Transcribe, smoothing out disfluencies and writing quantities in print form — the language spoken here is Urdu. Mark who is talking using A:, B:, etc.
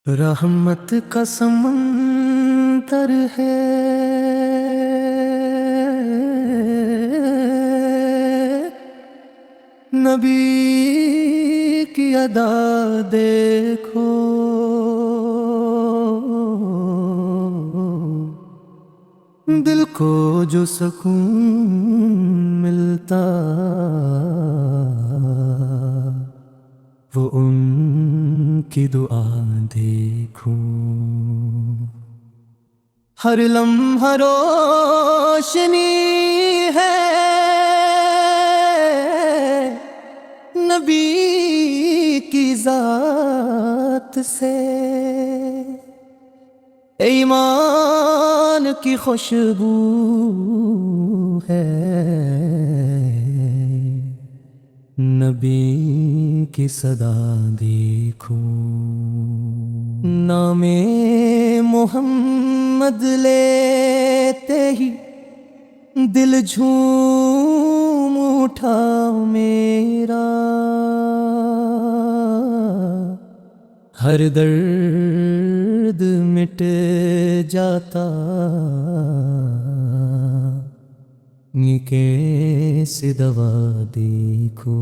A: رحمت کا سمندر ہے، نبی کی ادا دیکھو، دل کو جو سکون ملتا وہ ان کی دعا دیکھو۔ ہر لمحہ روشنی ہے نبی کی ذات سے، ایمان کی خوشبو ہے نبی کی صدا دیکھو۔ نام محمد لیتے ہی دل جھوم اٹھا میرا، ہر درد مٹ جاتا یہ کیسے دوا دیکھو۔